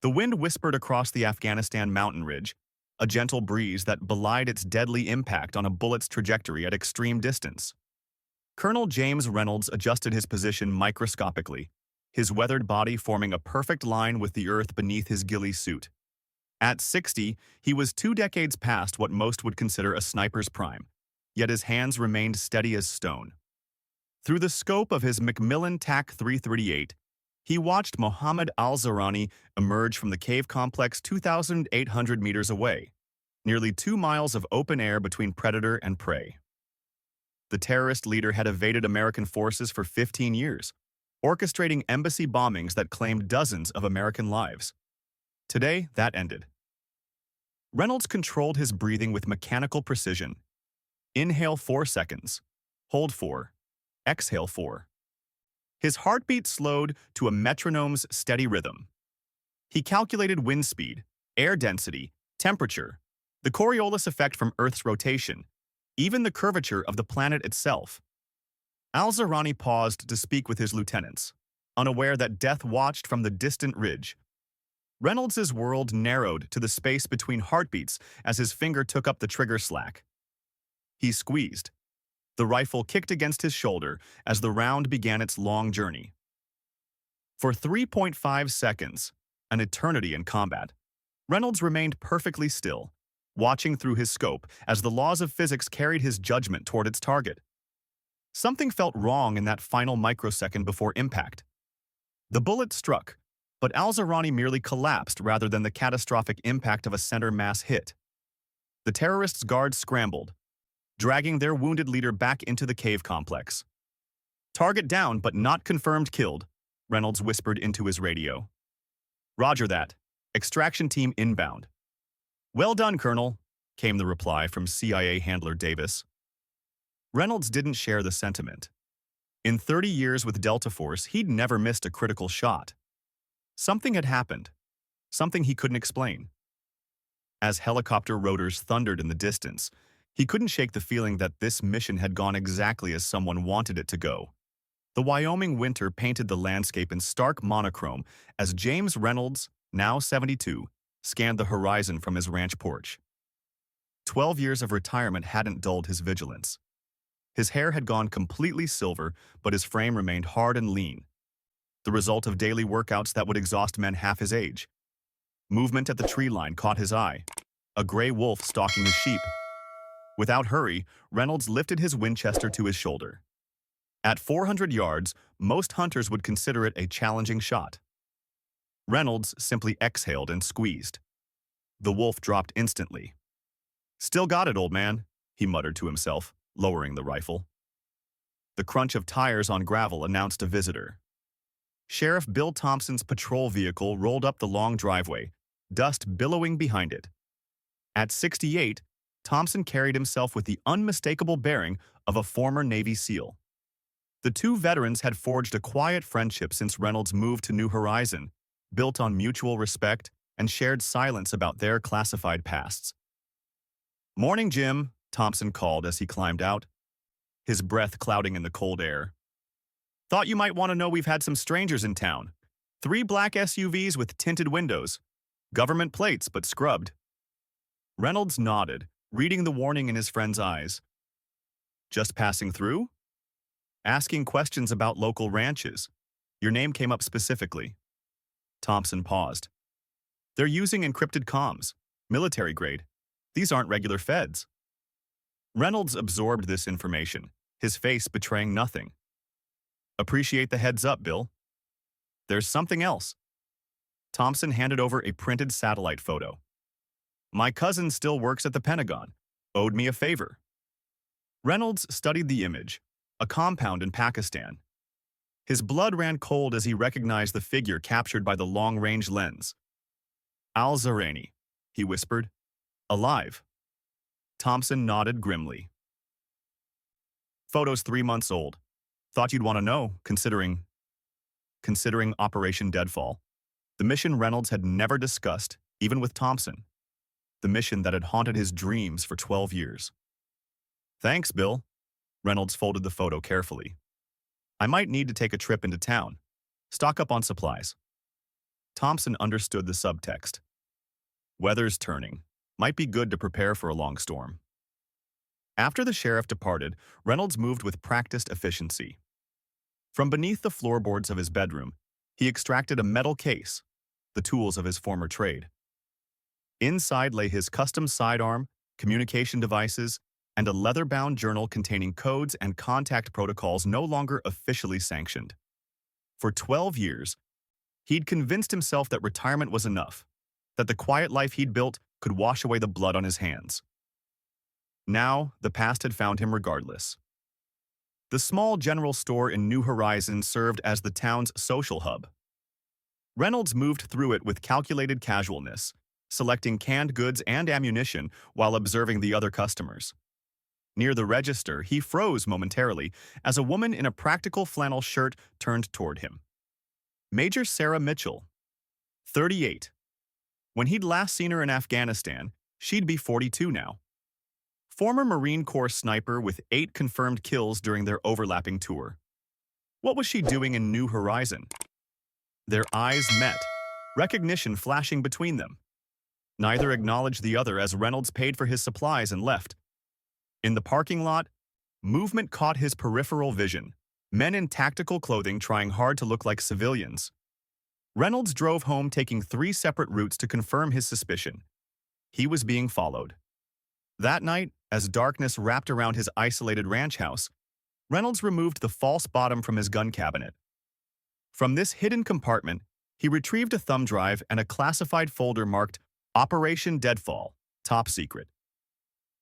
The wind whispered across the Afghanistan mountain ridge, a gentle breeze that belied its deadly impact on a bullet's trajectory at extreme distance. Colonel James Reynolds adjusted his position microscopically, his weathered body forming a perfect line with the earth beneath his ghillie suit. At 60, he was 2 decades past what most would consider a sniper's prime, yet his hands remained steady as stone. Through the scope of his Macmillan TAC 338, he watched Mohammed al-Zahrani emerge from the cave complex 2,800 meters away, nearly 2 miles of open air between predator and prey. The terrorist leader had evaded American forces for 15 years, orchestrating embassy bombings that claimed dozens of American lives. Today, that ended. Reynolds controlled his breathing with mechanical precision. Inhale 4 seconds, hold 4, exhale 4. His heartbeat slowed to a metronome's steady rhythm. He calculated wind speed, air density, temperature, the Coriolis effect from Earth's rotation, even the curvature of the planet itself. Al-Zahrani paused to speak with his lieutenants, unaware that death watched from the distant ridge. Reynolds's world narrowed to the space between heartbeats as his finger took up the trigger slack. He squeezed. The rifle kicked against his shoulder as the round began its long journey. For 3.5 seconds, an eternity in combat, Reynolds remained perfectly still, watching through his scope as the laws of physics carried his judgment toward its target. Something felt wrong in that final microsecond before impact. The bullet struck, but al-Zahrani merely collapsed rather than the catastrophic impact of a center mass hit. The terrorists' guards scrambled, dragging their wounded leader back into the cave complex. "Target down, but not confirmed killed," Reynolds whispered into his radio. "Roger that. Extraction team inbound." "Well done, Colonel," came the reply from CIA handler Davis. Reynolds didn't share the sentiment. In 30 years with Delta Force, he'd never missed a critical shot. Something had happened, something he couldn't explain. As helicopter rotors thundered in the distance, he couldn't shake the feeling that this mission had gone exactly as someone wanted it to go. The Wyoming winter painted the landscape in stark monochrome as James Reynolds, now 72, scanned the horizon from his ranch porch. 12 years of retirement hadn't dulled his vigilance. His hair had gone completely silver, but his frame remained hard and lean, the result of daily workouts that would exhaust men half his age. Movement at the tree line caught his eye, a gray wolf stalking his sheep. Without hurry, Reynolds lifted his Winchester to his shoulder. At 400 yards, most hunters would consider it a challenging shot. Reynolds simply exhaled and squeezed. The wolf dropped instantly. "Still got it, old man," he muttered to himself, lowering the rifle. The crunch of tires on gravel announced a visitor. Sheriff Bill Thompson's patrol vehicle rolled up the long driveway, dust billowing behind it. At 68, Thompson carried himself with the unmistakable bearing of a former Navy SEAL. The two veterans had forged a quiet friendship since Reynolds' move to New Horizon, built on mutual respect and shared silence about their classified pasts. "Morning, Jim," Thompson called as he climbed out, his breath clouding in the cold air. "Thought you might want to know we've had some strangers in town. 3 black SUVs with tinted windows. Government plates, but scrubbed." Reynolds nodded, reading the warning in his friend's eyes. "Just passing through?" "Asking questions about local ranches. Your name came up specifically." Thompson paused. "They're using encrypted comms, military grade. These aren't regular feds." Reynolds absorbed this information, his face betraying nothing. "Appreciate the heads up, Bill. There's something else." Thompson handed over a printed satellite photo. "My cousin still works at the Pentagon. Owed me a favor." Reynolds studied the image, a compound in Pakistan. His blood ran cold as he recognized the figure captured by the long-range lens. "Al-Zahrani," he whispered. "Alive." Thompson nodded grimly. "Photo's 3 months old. Thought you'd want to know, considering Operation Deadfall. The mission Reynolds had never discussed, even with Thompson. The mission that had haunted his dreams for 12 years. "Thanks, Bill." Reynolds folded the photo carefully. "I might need to take a trip into town. Stock up on supplies." Thompson understood the subtext. Weather's turning. Might be good to prepare for a long storm. After the sheriff departed, Reynolds moved with practiced efficiency. From beneath the floorboards of his bedroom, he extracted a metal case, the tools of his former trade. Inside lay his custom sidearm, communication devices, and a leather-bound journal containing codes and contact protocols no longer officially sanctioned. For 12 years, he'd convinced himself that retirement was enough, that the quiet life he'd built could wash away the blood on his hands. Now, the past had found him regardless. The small general store in New Horizons served as the town's social hub. Reynolds moved through it with calculated casualness, selecting canned goods and ammunition while observing the other customers. Near the register, he froze momentarily as a woman in a practical flannel shirt turned toward him. Major Sarah Mitchell, 38. When he'd last seen her in Afghanistan, she'd be 42 now. Former Marine Corps sniper with 8 confirmed kills during their overlapping tour. What was she doing in New Horizon? Their eyes met, recognition flashing between them. Neither acknowledged the other as Reynolds paid for his supplies and left. In the parking lot, movement caught his peripheral vision, men in tactical clothing trying hard to look like civilians. Reynolds drove home taking 3 separate routes to confirm his suspicion. He was being followed. That night, as darkness wrapped around his isolated ranch house, Reynolds removed the false bottom from his gun cabinet. From this hidden compartment, he retrieved a thumb drive and a classified folder marked Operation Deadfall, Top Secret.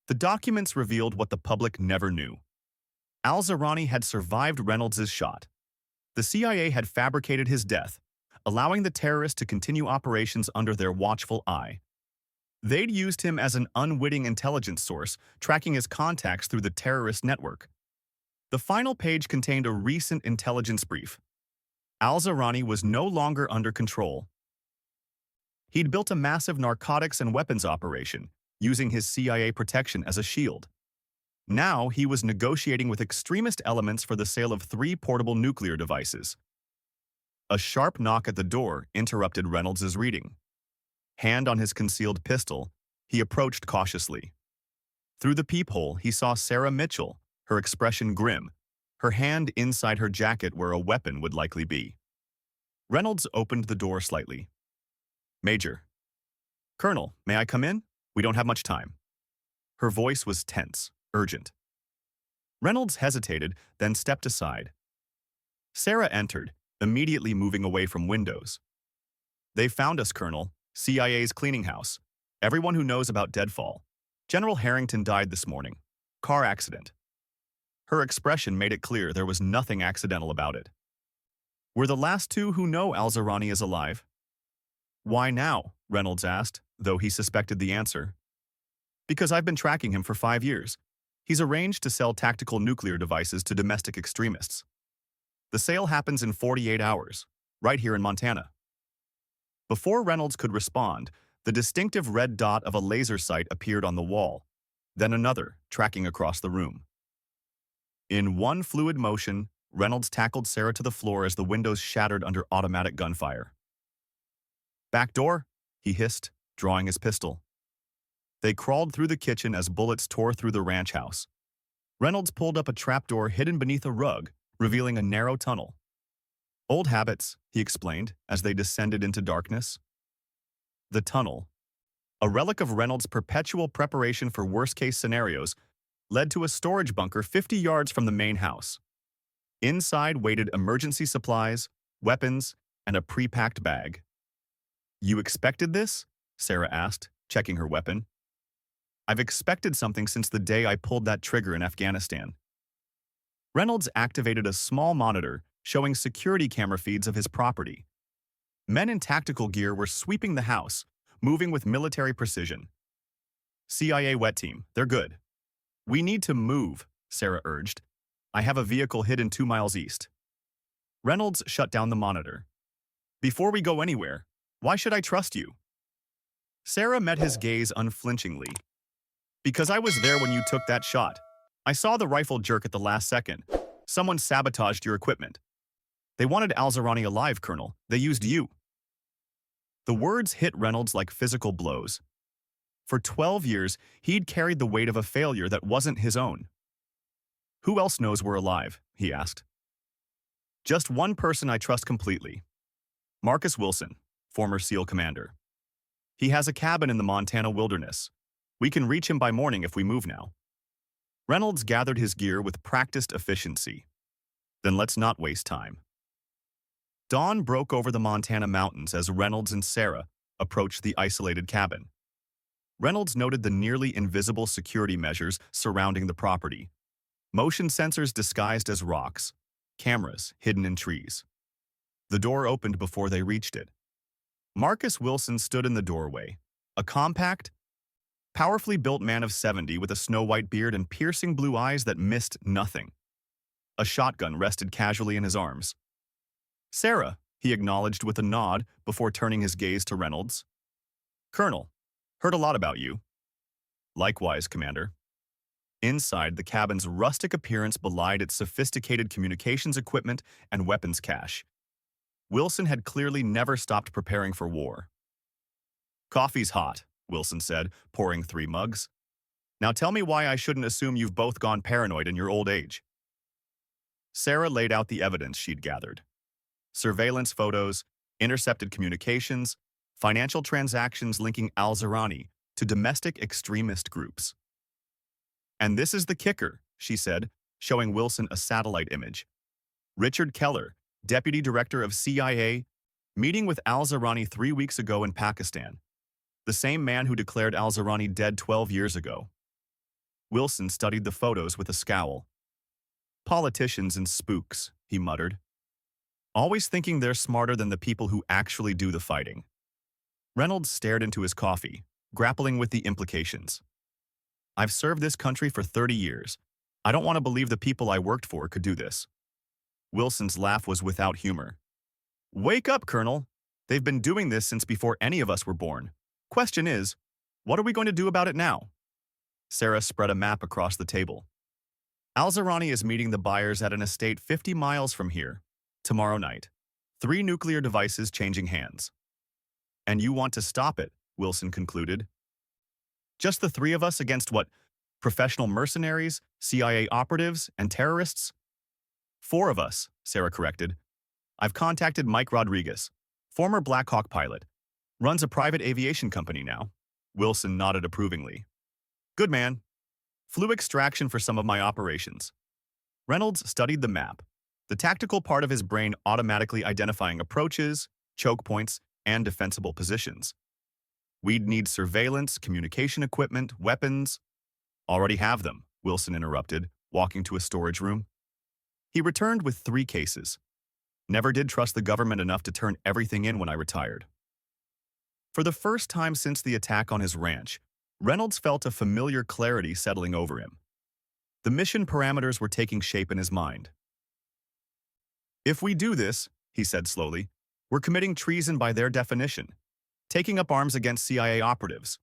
The documents revealed what the public never knew. Al-Zarani had survived Reynolds' shot. The CIA had fabricated his death, allowing the terrorists to continue operations under their watchful eye. They'd used him as an unwitting intelligence source, tracking his contacts through the terrorist network. The final page contained a recent intelligence brief. Al-Zarani was no longer under control. He'd built a massive narcotics and weapons operation, using his CIA protection as a shield. Now he was negotiating with extremist elements for the sale of 3 portable nuclear devices. A sharp knock at the door interrupted Reynolds' reading. Hand on his concealed pistol, he approached cautiously. Through the peephole, he saw Sarah Mitchell, her expression grim, her hand inside her jacket where a weapon would likely be. Reynolds opened the door slightly. "Major." "Colonel, may I come in? We don't have much time." Her voice was tense, urgent. Reynolds hesitated, then stepped aside. Sarah entered, immediately moving away from windows. "They found us, Colonel. CIA's cleaning house. Everyone who knows about Deadfall. General Harrington died this morning. Car accident." Her expression made it clear there was nothing accidental about it. "We're the last 2 who know Al-Zarani is alive." "Why now?" Reynolds asked, though he suspected the answer. "Because I've been tracking him for 5 years. He's arranged to sell tactical nuclear devices to domestic extremists. The sale happens in 48 hours, right here in Montana." Before Reynolds could respond, the distinctive red dot of a laser sight appeared on the wall, then another, tracking across the room. In one fluid motion, Reynolds tackled Sarah to the floor as the windows shattered under automatic gunfire. "Back door," he hissed, drawing his pistol. They crawled through the kitchen as bullets tore through the ranch house. Reynolds pulled up a trapdoor hidden beneath a rug, revealing a narrow tunnel. "Old habits," he explained as they descended into darkness. The tunnel, a relic of Reynolds' perpetual preparation for worst-case scenarios, led to a storage bunker 50 yards from the main house. Inside waited emergency supplies, weapons, and a pre-packed bag. "You expected this?" Sarah asked, checking her weapon. "I've expected something since the day I pulled that trigger in Afghanistan." Reynolds activated a small monitor showing security camera feeds of his property. Men in tactical gear were sweeping the house, moving with military precision. "CIA wet team, they're good." "We need to move," Sarah urged. "I have a vehicle hidden 2 miles east." Reynolds shut down the monitor. "Before we go anywhere, why should I trust you?" Sarah met his gaze unflinchingly. "Because I was there when you took that shot. I saw the rifle jerk at the last second. Someone sabotaged your equipment. They wanted Al-Zarani alive, Colonel. They used you." The words hit Reynolds like physical blows. For 12 years, he'd carried the weight of a failure that wasn't his own. "Who else knows we're alive?" he asked. "Just one person I trust completely. Marcus Wilson, former SEAL commander. He has a cabin in the Montana wilderness. We can reach him by morning if we move now." Reynolds gathered his gear with practiced efficiency. "Then let's not waste time." Dawn broke over the Montana mountains as Reynolds and Sarah approached the isolated cabin. Reynolds noted the nearly invisible security measures surrounding the property. Motion sensors disguised as rocks, cameras hidden in trees. The door opened before they reached it. Marcus Wilson stood in the doorway, a compact, powerfully built man of 70 with a snow-white beard and piercing blue eyes that missed nothing. A shotgun rested casually in his arms. "Sarah," he acknowledged with a nod before turning his gaze to Reynolds. "Colonel, heard a lot about you." "Likewise, Commander." Inside, the cabin's rustic appearance belied its sophisticated communications equipment and weapons cache. Wilson had clearly never stopped preparing for war. "Coffee's hot," Wilson said, pouring 3 mugs. "Now tell me why I shouldn't assume you've both gone paranoid in your old age." Sarah laid out the evidence she'd gathered. Surveillance photos, intercepted communications, financial transactions linking al-Zawrani to domestic extremist groups. "And this is the kicker," she said, showing Wilson a satellite image. "Richard Keller, deputy director of CIA, meeting with al-Zawrani 3 weeks ago in Pakistan. The same man who declared al-Zawrani dead 12 years ago." Wilson studied the photos with a scowl. "Politicians and spooks," he muttered. "Always thinking they're smarter than the people who actually do the fighting." Reynolds stared into his coffee, grappling with the implications. "I've served this country for 30 years. I don't want to believe the people I worked for could do this." Wilson's laugh was without humor. "Wake up, Colonel. They've been doing this since before any of us were born. Question is, what are we going to do about it now?" Sarah spread a map across the table. "Al-Zawrani is meeting the buyers at an estate 50 miles from here, tomorrow night. 3 nuclear devices changing hands." "And you want to stop it," Wilson concluded. "Just the 3 of us against what? Professional mercenaries, CIA operatives, and terrorists?" "4 of us," Sarah corrected. "I've contacted Mike Rodriguez, former Black Hawk pilot. Runs a private aviation company now." Wilson nodded approvingly. "Good man. Flew extraction for some of my operations." Reynolds studied the map, the tactical part of his brain automatically identifying approaches, choke points, and defensible positions. "We'd need surveillance, communication equipment, weapons." "Already have them," Wilson interrupted, walking to a storage room. He returned with 3 cases. "Never did trust the government enough to turn everything in when I retired." For the first time since the attack on his ranch, Reynolds felt a familiar clarity settling over him. The mission parameters were taking shape in his mind. "If we do this," he said slowly, "we're committing treason by their definition, taking up arms against CIA operatives."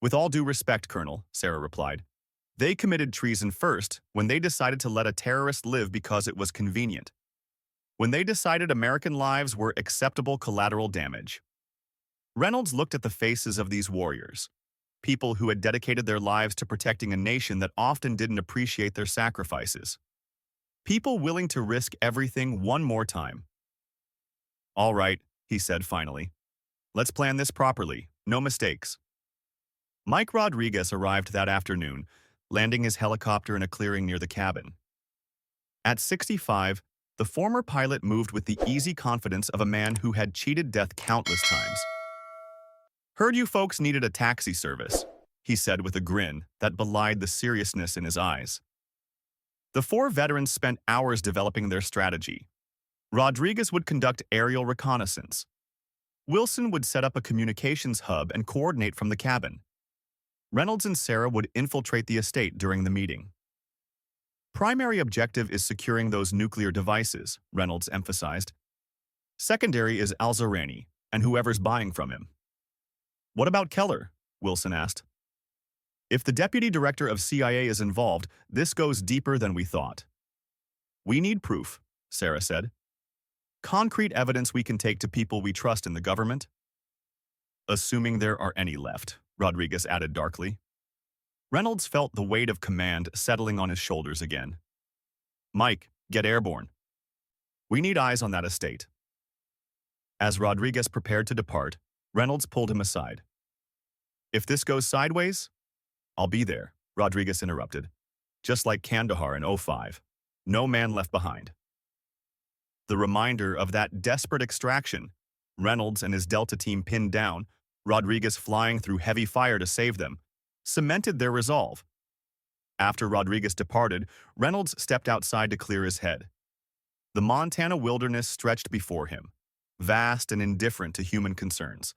"With all due respect, Colonel," Sarah replied, "they committed treason first when they decided to let a terrorist live because it was convenient. When they decided American lives were acceptable collateral damage." Reynolds looked at the faces of these warriors, people who had dedicated their lives to protecting a nation that often didn't appreciate their sacrifices. People willing to risk everything one more time. "All right," he said finally. "Let's plan this properly, no mistakes." Mike Rodriguez arrived that afternoon, landing his helicopter in a clearing near the cabin. At 65, the former pilot moved with the easy confidence of a man who had cheated death countless times. "Heard you folks needed a taxi service," he said with a grin that belied the seriousness in his eyes. The 4 veterans spent hours developing their strategy. Rodriguez would conduct aerial reconnaissance. Wilson would set up a communications hub and coordinate from the cabin. Reynolds and Sarah would infiltrate the estate during the meeting. "Primary objective is securing those nuclear devices," Reynolds emphasized. "Secondary is al-Zawrani and whoever's buying from him." "What about Keller?" Wilson asked. "If the deputy director of CIA is involved, this goes deeper than we thought." "We need proof," Sarah said. Concrete evidence we can take to people we trust in the government? Assuming there are any left, Rodriguez added darkly. Reynolds felt the weight of command settling on his shoulders again. Mike, get airborne. We need eyes on that estate. As Rodriguez prepared to depart, Reynolds pulled him aside. If this goes sideways, I'll be there, Rodriguez interrupted. Just like Kandahar in '05. No man left behind. The reminder of that desperate extraction, Reynolds and his Delta team pinned down, Rodriguez flying through heavy fire to save them, cemented their resolve. After Rodriguez departed, Reynolds stepped outside to clear his head. The Montana wilderness stretched before him, vast and indifferent to human concerns.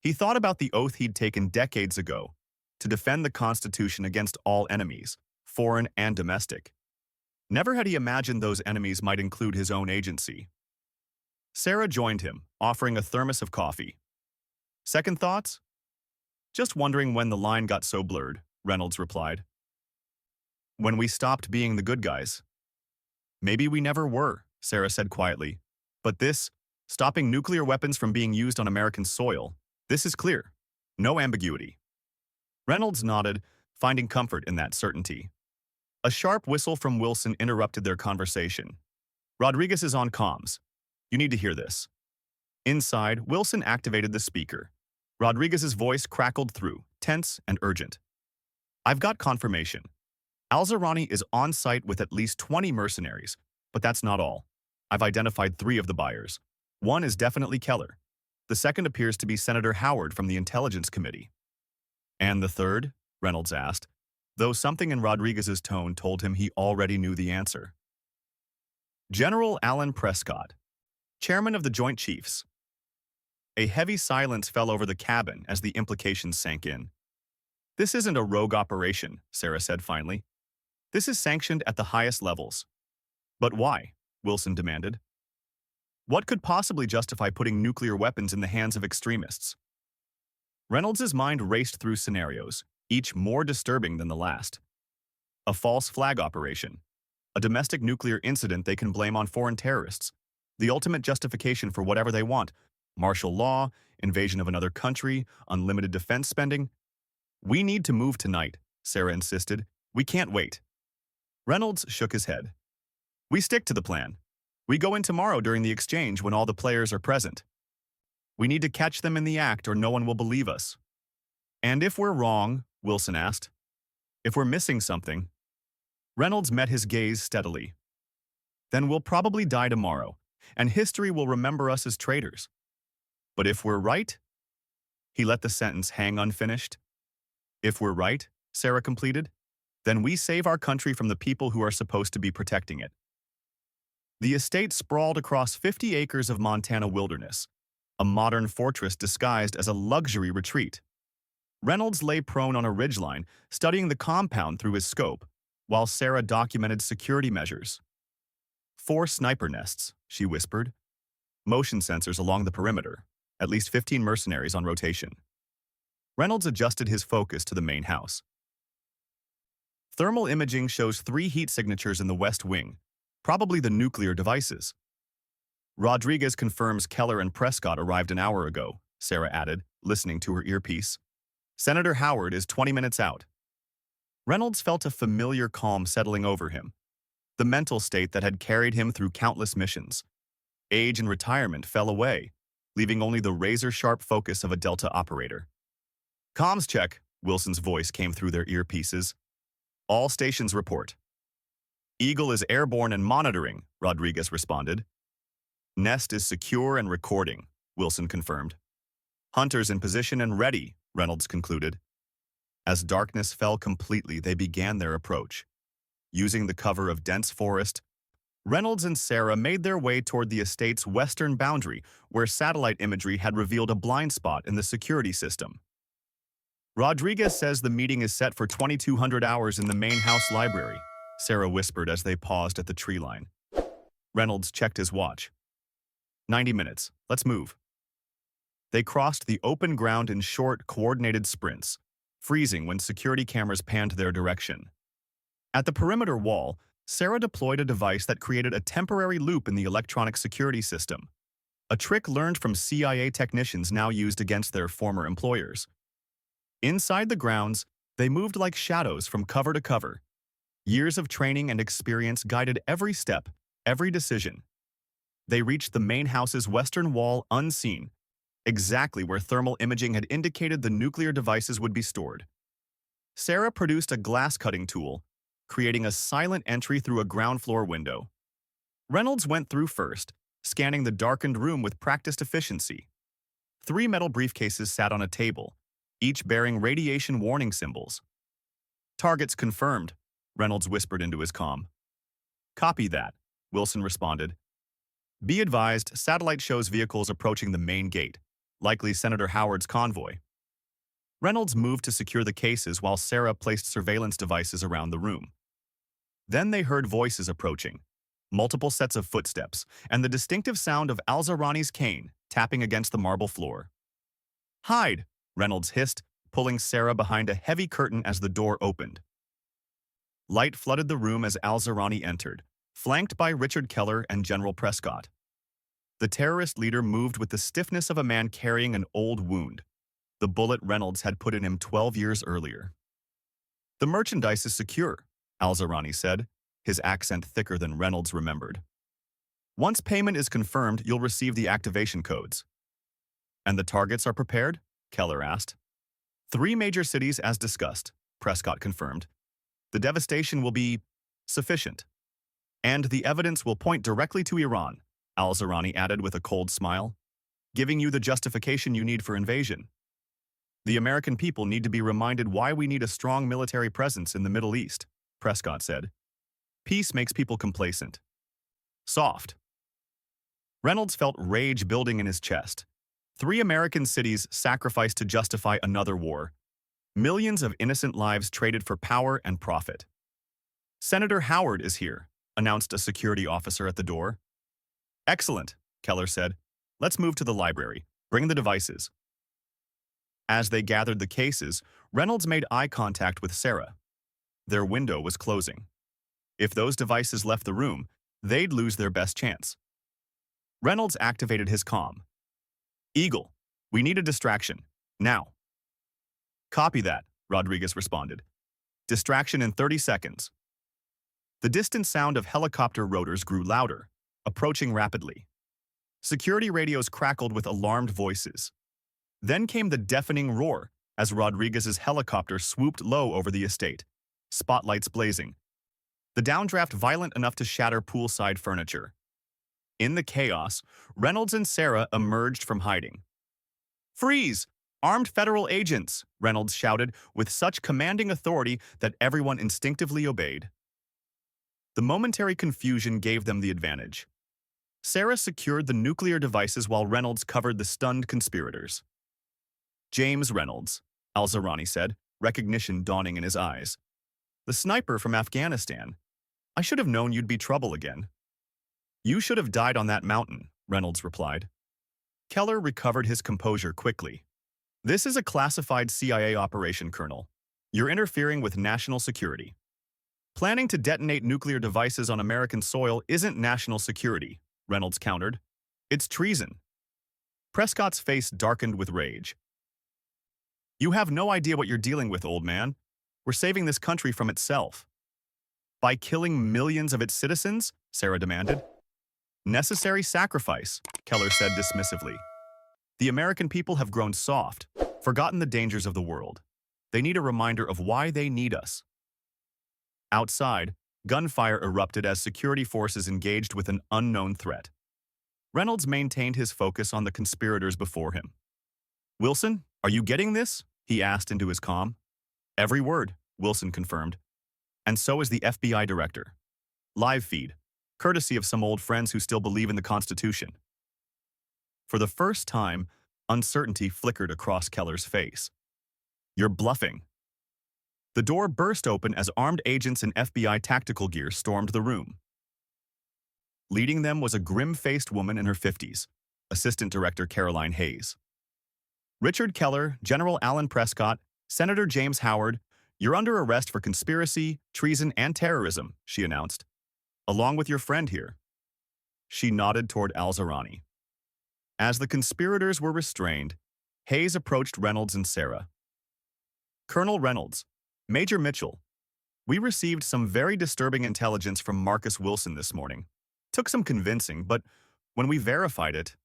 He thought about the oath he'd taken decades ago to defend the Constitution against all enemies, foreign and domestic. Never had he imagined those enemies might include his own agency. Sarah joined him, offering a thermos of coffee. Second thoughts? Just wondering when the line got so blurred, Reynolds replied. When we stopped being the good guys. Maybe we never were, Sarah said quietly. But this, stopping nuclear weapons from being used on American soil, this is clear. No ambiguity. Reynolds nodded, finding comfort in that certainty. A sharp whistle from Wilson interrupted their conversation. Rodriguez is on comms. You need to hear this. Inside, Wilson activated the speaker. Rodriguez's voice crackled through, tense and urgent. I've got confirmation. Al-Zerani is on site with at least 20 mercenaries, but that's not all. I've identified 3 of the buyers. One is definitely Keller. The second appears to be Senator Howard from the Intelligence Committee. And the third? Reynolds asked, though something in Rodriguez's tone told him he already knew the answer. General Alan Prescott, chairman of the Joint Chiefs. A heavy silence fell over the cabin as the implications sank in. This isn't a rogue operation, Sarah said finally. This is sanctioned at the highest levels. But why? Wilson demanded. What could possibly justify putting nuclear weapons in the hands of extremists? Reynolds's mind raced through scenarios, each more disturbing than the last. A false flag operation, a domestic nuclear incident they can blame on foreign terrorists, the ultimate justification for whatever they want, martial law, invasion of another country, unlimited defense spending. We need to move tonight, Sarah insisted. We can't wait. Reynolds shook his head. We stick to the plan. We go in tomorrow during the exchange when all the players are present. We need to catch them in the act or no one will believe us. And if we're wrong, Wilson asked. If we're missing something. Reynolds met his gaze steadily. Then we'll probably die tomorrow, and history will remember us as traitors. But if we're right? He let the sentence hang unfinished. If we're right, Sarah completed, then we save our country from the people who are supposed to be protecting it. The estate sprawled across 50 acres of Montana wilderness, a modern fortress disguised as a luxury retreat. Reynolds lay prone on a ridgeline, studying the compound through his scope, while Sarah documented security measures. 4 sniper nests, she whispered. Motion sensors along the perimeter, at least 15 mercenaries on rotation. Reynolds adjusted his focus to the main house. Thermal imaging shows 3 heat signatures in the west wing, probably the nuclear devices. Rodriguez confirms Keller and Prescott arrived an hour ago, Sarah added, listening to her earpiece. Senator Howard is 20 minutes out. Reynolds felt a familiar calm settling over him, the mental state that had carried him through countless missions. Age and retirement fell away, leaving only the razor-sharp focus of a Delta operator. Comms check, Wilson's voice came through their earpieces. All stations report. Eagle is airborne and monitoring, Rodriguez responded. Nest is secure and recording, Wilson confirmed. Hunters in position and ready, Reynolds concluded. As darkness fell completely, they began their approach. Using the cover of dense forest, Reynolds and Sarah made their way toward the estate's western boundary, where satellite imagery had revealed a blind spot in the security system. Rodriguez says the meeting is set for 2200 hours in the main house library, Sarah whispered as they paused at the tree line. Reynolds checked his watch. 90 minutes. Let's move. They crossed the open ground in short, coordinated sprints, freezing when security cameras panned their direction. At the perimeter wall, Sarah deployed a device that created a temporary loop in the electronic security system, a trick learned from CIA technicians now used against their former employers. Inside the grounds, they moved like shadows from cover to cover. Years of training and experience guided every step, every decision. They reached the main house's western wall unseen, exactly where thermal imaging had indicated the nuclear devices would be stored. Sarah produced a glass-cutting tool, creating a silent entry through a ground floor window. Reynolds went through first, scanning the darkened room with practiced efficiency. 3 metal briefcases sat on a table, each bearing radiation warning symbols. "Targets confirmed," Reynolds whispered into his comm. "Copy that," Wilson responded. "Be advised, satellite shows vehicles approaching the main gate, likely Senator Howard's convoy." Reynolds moved to secure the cases while Sarah placed surveillance devices around the room. Then they heard voices approaching, multiple sets of footsteps, and the distinctive sound of Al-Zawrani's cane tapping against the marble floor. "Hide," Reynolds hissed, pulling Sarah behind a heavy curtain as the door opened. Light flooded the room as Al-Zawrani entered, flanked by Richard Keller and General Prescott. The terrorist leader moved with the stiffness of a man carrying an old wound, the bullet Reynolds had put in him 12 years earlier. "The merchandise is secure," Al-Zawrani said, his accent thicker than Reynolds remembered. "Once payment is confirmed, you'll receive the activation codes." "And the targets are prepared?" Keller asked. "3 major cities as discussed," Prescott confirmed. "The devastation will be sufficient. And the evidence will point directly to Iran," Al-Zawrani added with a cold smile, "giving you the justification you need for invasion. The American people need to be reminded why we need a strong military presence in the Middle East," Prescott said. "Peace makes people complacent. Soft." Reynolds felt rage building in his chest. 3 American cities sacrificed to justify another war. Millions of innocent lives traded for power and profit. "Senator Howard is here," announced a security officer at the door. "Excellent," Keller said. "Let's move to the library. Bring the devices." As they gathered the cases, Reynolds made eye contact with Sarah. Their window was closing. If those devices left the room, they'd lose their best chance. Reynolds activated his comm. "Eagle, we need a distraction. Now." "Copy that," Rodriguez responded. "Distraction in 30 seconds." The distant sound of helicopter rotors grew louder, approaching rapidly. Security radios crackled with alarmed voices. Then came the deafening roar as Rodriguez's helicopter swooped low over the estate, spotlights blazing. The downdraft violent enough to shatter poolside furniture. In the chaos, Reynolds and Sarah emerged from hiding. "Freeze! Armed federal agents!" Reynolds shouted with such commanding authority that everyone instinctively obeyed. The momentary confusion gave them the advantage. Sarah secured the nuclear devices while Reynolds covered the stunned conspirators. "James Reynolds," Al-Zawrani said, recognition dawning in his eyes. "The sniper from Afghanistan. I should have known you'd be trouble again." "You should have died on that mountain," Reynolds replied. Keller recovered his composure quickly. "This is a classified CIA operation, Colonel. You're interfering with national security. Planning to detonate nuclear devices on American soil isn't national security," Reynolds countered. "It's treason." Prescott's face darkened with rage. "You have no idea what you're dealing with, old man. We're saving this country from itself." "By killing millions of its citizens?" Sarah demanded. "Necessary sacrifice," Keller said dismissively. "The American people have grown soft, forgotten the dangers of the world. They need a reminder of why they need us." Outside, gunfire erupted as security forces engaged with an unknown threat. Reynolds maintained his focus on the conspirators before him. "Wilson, are you getting this?" he asked into his comm. "Every word," Wilson confirmed. "And so is the FBI director. Live feed, courtesy of some old friends who still believe in the Constitution." For the first time, uncertainty flickered across Keller's face. "You're bluffing." The door burst open as armed agents in FBI tactical gear stormed the room. Leading them was a grim-faced woman in her 50s, Assistant Director Caroline Hayes. "Richard Keller, General Alan Prescott, Senator James Howard, you're under arrest for conspiracy, treason, and terrorism," she announced. along with your friend here. She nodded toward Alzarani. As the conspirators were restrained, Hayes approached Reynolds and Sarah. Colonel Reynolds, Major Mitchell, we received some very disturbing intelligence from Marcus Wilson this morning. Took some convincing, but when we verified it,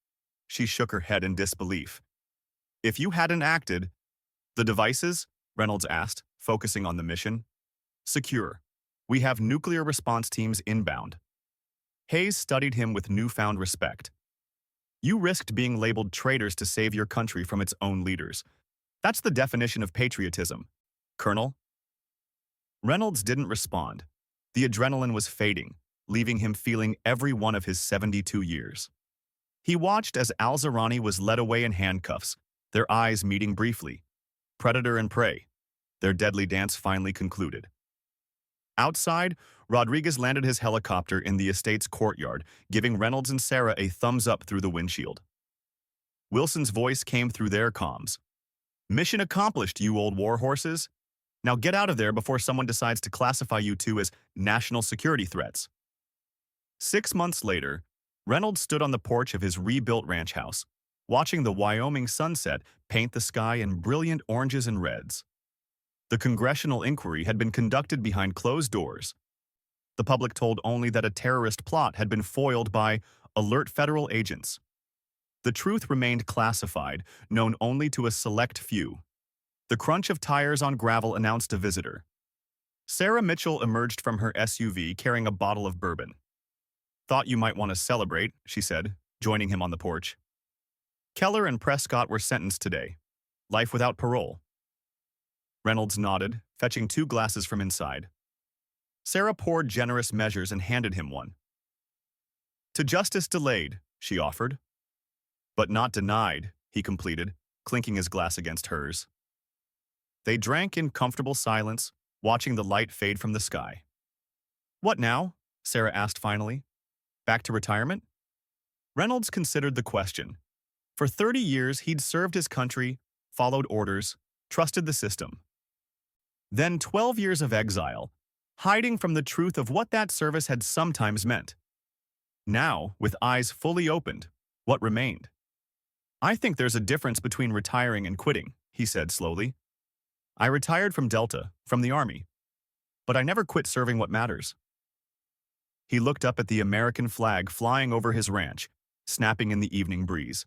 she shook her head in disbelief. If you hadn't acted, the devices, Reynolds asked, focusing on the mission. Secure. We have nuclear response teams inbound. Hayes studied him with newfound respect. You risked being labeled traitors to save your country from its own leaders. That's the definition of patriotism, Colonel. Reynolds didn't respond. The adrenaline was fading, leaving him feeling every one of his 72 years. He watched as Alzarani was led away in handcuffs, their eyes meeting briefly. Predator and prey. Their deadly dance finally concluded. Outside, Rodriguez landed his helicopter in the estate's courtyard, giving Reynolds and Sarah a thumbs up through the windshield. Wilson's voice came through their comms. Mission accomplished, you old war horses. Now get out of there before someone decides to classify you two as national security threats. 6 months later, Reynolds stood on the porch of his rebuilt ranch house, watching the Wyoming sunset paint the sky in brilliant oranges and reds. The congressional inquiry had been conducted behind closed doors. The public told only that a terrorist plot had been foiled by alert federal agents. The truth remained classified, known only to a select few. The crunch of tires on gravel announced a visitor. Sarah Mitchell emerged from her SUV carrying a bottle of bourbon. Thought you might want to celebrate, she said, joining him on the porch. Keller and Prescott were sentenced today. Life without parole. Reynolds nodded, fetching 2 glasses from inside. Sarah poured generous measures and handed him one. To justice delayed, she offered. But not denied, he completed, clinking his glass against hers. They drank in comfortable silence, watching the light fade from the sky. What now? Sarah asked finally. Back to retirement? Reynolds considered the question. For 30 years, he'd served his country, followed orders, trusted the system. Then 12 years of exile, hiding from the truth of what that service had sometimes meant. Now, with eyes fully opened, what remained? I think there's a difference between retiring and quitting, he said slowly. I retired from Delta, from the Army, but I never quit serving what matters. He looked up at the American flag flying over his ranch, snapping in the evening breeze.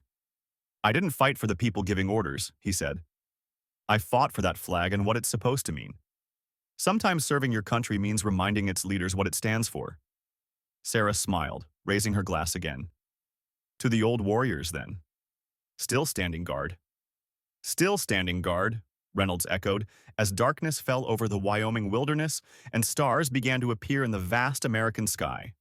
I didn't fight for the people giving orders, he said. I fought for that flag and what it's supposed to mean. Sometimes serving your country means reminding its leaders what it stands for. Sarah smiled, raising her glass again. To the old warriors, then. Still standing guard. Still standing guard, Reynolds echoed, as darkness fell over the Wyoming wilderness and stars began to appear in the vast American sky.